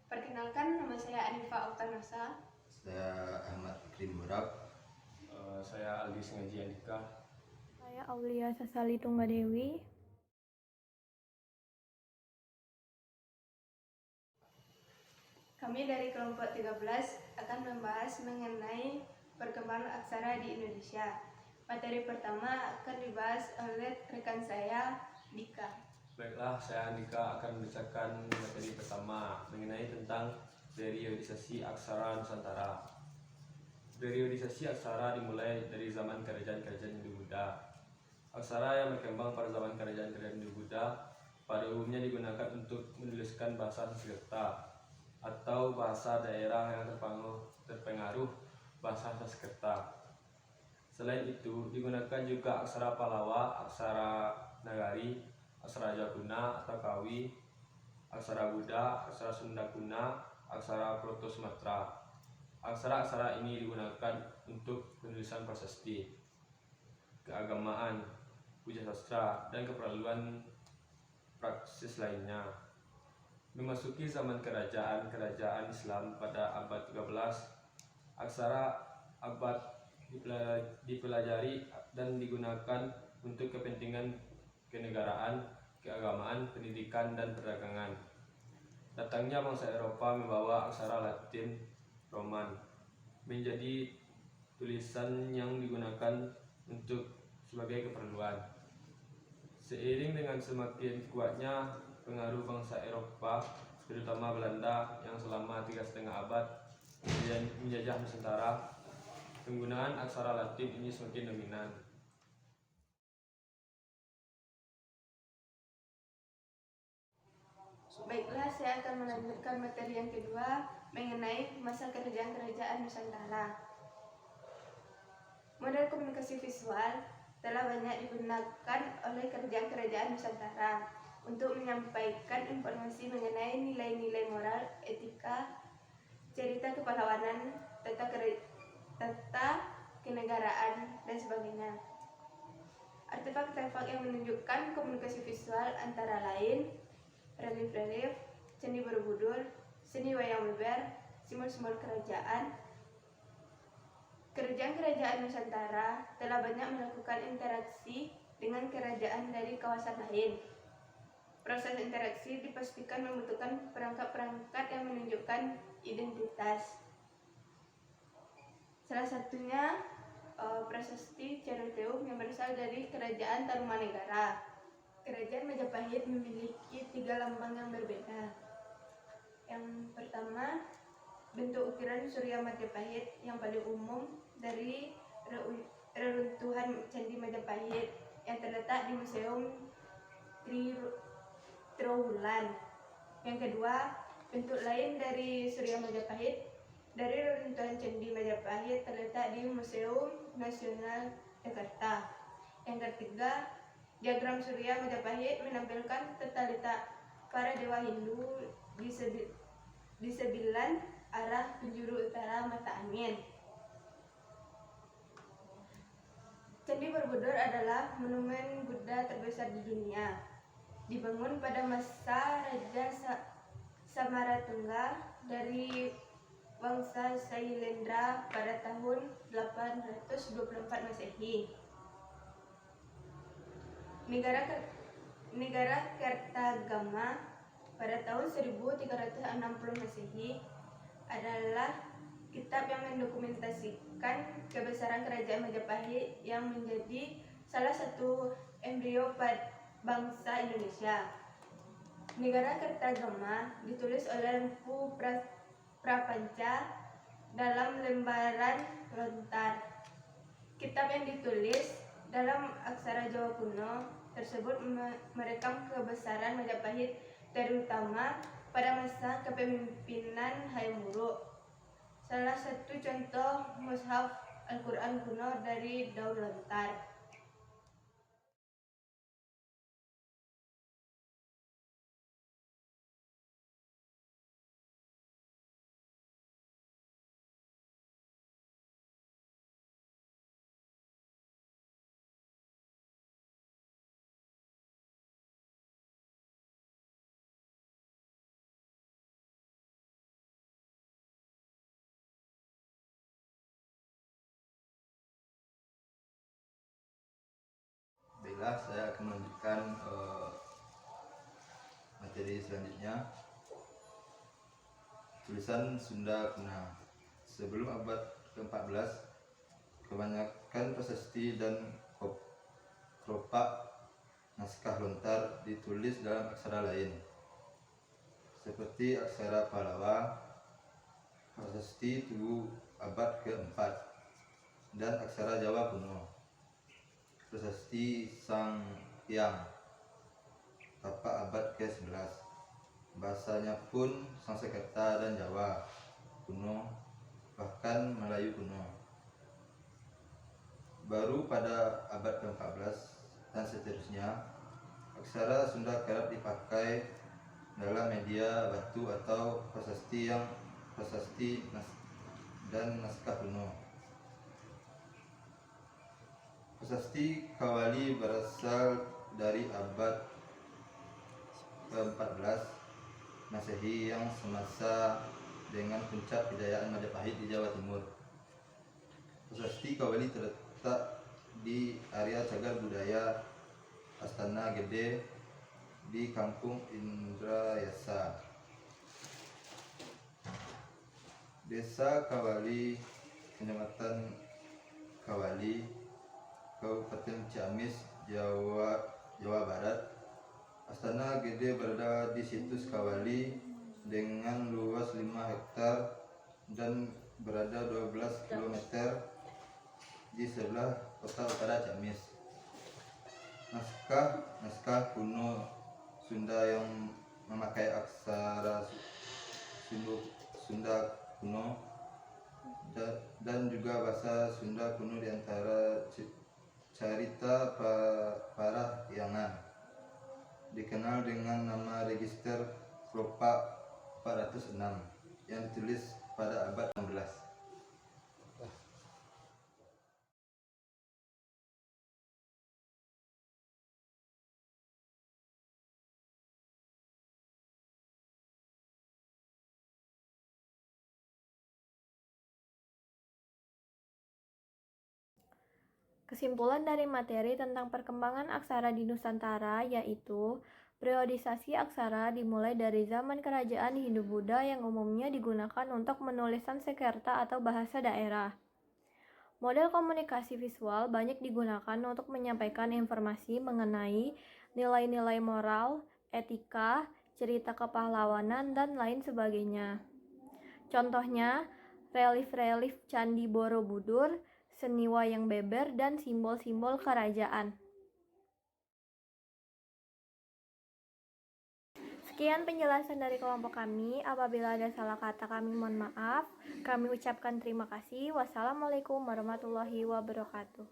Perkenalkan, nama saya Anifa Oktanasa. Saya Ahmad Fikri Murab. Saya Aldi Sengaji Andika. Saya Aulia Sasali Tunggadewi. Kami dari kelompok 13 akan membahas mengenai perkembangan aksara di Indonesia. Materi pertama akan dibahas oleh rekan saya, Dika. Baiklah, saya Andika akan membacakan materi pertama mengenai tentang periodisasi aksara Nusantara. Periodisasi aksara dimulai dari zaman kerajaan-kerajaan Hindu-Buddha. Aksara yang berkembang pada zaman kerajaan-kerajaan Hindu-Buddha pada umumnya digunakan untuk menuliskan bahasa Sanskerta atau bahasa daerah yang terpengaruh bahasa Sanskerta. Selain itu, digunakan juga aksara Pallawa, aksara Nagari, aksara Jawa Kuna atau Kawi, aksara Buddha, aksara Sunda Kuna, aksara Proto Sumatera. Aksara-aksara ini digunakan untuk penulisan prasasti, keagamaan, puja sastra, dan keperluan praksis lainnya. Memasuki zaman kerajaan Islam pada abad 13, aksara abad dipelajari dan digunakan untuk kepentingan kenegaraan, keagamaan, pendidikan, dan perdagangan. Datangnya bangsa Eropa membawa aksara Latin Roman menjadi tulisan yang digunakan untuk sebagai keperluan. Seiring dengan semakin kuatnya pengaruh bangsa Eropa, terutama Belanda yang selama 3,5 abad menjajah Nusantara, penggunaan aksara Latin ini semakin dominan. Baiklah, saya akan melanjutkan materi yang kedua mengenai masa kerajaan-kerajaan Nusantara. Model komunikasi visual telah banyak digunakan oleh kerajaan-kerajaan Nusantara untuk menyampaikan informasi mengenai nilai-nilai moral, etika, cerita kepahlawanan, tata kenegaraan, dan sebagainya. Artefak-artefak yang menunjukkan komunikasi visual antara lain relief-relief, candi Borobudur, seni wayang beber, simbol-simbol kerajaan. Kerajaan-kerajaan Nusantara telah banyak melakukan interaksi dengan kerajaan dari kawasan lain. Proses interaksi dipastikan membutuhkan perangkat-perangkat yang menunjukkan identitas. Salah satunya prasasti Caruteum yang berasal dari Kerajaan Tarumanegara. Kerajaan Majapahit memiliki 3 lambang yang berbeda. Yang pertama, bentuk ukiran Surya Majapahit yang paling umum dari reruntuhan Candi Majapahit yang terletak di Museum Trowulan. Yang kedua, bentuk lain dari Surya Majapahit dari reruntuhan Candi Majapahit terletak di Museum Nasional Jakarta. Yang ketiga, diagram Surya Majapahit menampilkan tata letak para dewa Hindu di 9 arah penjuru utara mata angin. Candi Borobudur adalah monumen Buddha terbesar di dunia. Dibangun pada masa Raja Samaratungga dari bangsa Sailendra pada tahun 824 Masehi. Negara Kertagama pada tahun 1360 Masehi adalah kitab yang mendokumentasikan kebesaran Kerajaan Majapahit yang menjadi salah satu embrio bangsa Indonesia. Negara Kertagama ditulis oleh Empu Prapanca dalam lembaran lontar. Kitab yang ditulis dalam aksara Jawa kuno tersebut merekam kebesaran Majapahit terutama pada masa kepemimpinan Hayam Wuruk. Salah satu contoh mushaf Al-Quran kuno dari daun lontar. Baiklah, saya akan melanjutkan materi selanjutnya. Tulisan Sunda kuno. Sebelum abad ke-14, kebanyakan prasasti dan keropak naskah lontar ditulis dalam aksara lain, seperti aksara Pallawa, prasasti Tugu abad ke-4, dan aksara Jawa kuno, prasasti Sang Hyang Tapak abad ke-11. Bahasanya pun Sanskerta dan Jawa kuno, bahkan Melayu kuno. Baru pada abad ke-14 dan seterusnya, aksara Sunda kerap dipakai dalam media batu atau prasasti dan naskah kuno. Prasasti Kawali berasal dari abad ke-14 Masehi yang semasa dengan puncak kejayaan Majapahit di Jawa Timur. Prasasti Kawali terletak di area cagar budaya Astana Gede di Kampung Indrayasa, Desa Kawali, Kecamatan Kawali, Kabupaten Ciamis, Jawa Barat. Astana Gede berada di situs Kawali dengan luas 5 hektar dan berada 12 km di sebelah kota utara Ciamis. Naskah kuno Sunda yang memakai aksara Sunda kuno dan juga bahasa Sunda kuno di antara Carita Parahyangan, dikenal dengan nama Register Keropak 406 yang ditulis pada abad 16. Kesimpulan dari materi tentang perkembangan aksara di Nusantara yaitu periodisasi aksara dimulai dari zaman kerajaan Hindu-Buddha yang umumnya digunakan untuk menulis Sanskerta atau bahasa daerah. Model komunikasi visual banyak digunakan untuk menyampaikan informasi mengenai nilai-nilai moral, etika, cerita kepahlawanan, dan lain sebagainya. Contohnya, relief-relief Candi Borobudur, seni wayang beber, dan simbol-simbol kerajaan. Sekian penjelasan dari kelompok kami. Apabila ada salah kata kami mohon maaf. Kami ucapkan terima kasih. Wassalamualaikum warahmatullahi wabarakatuh.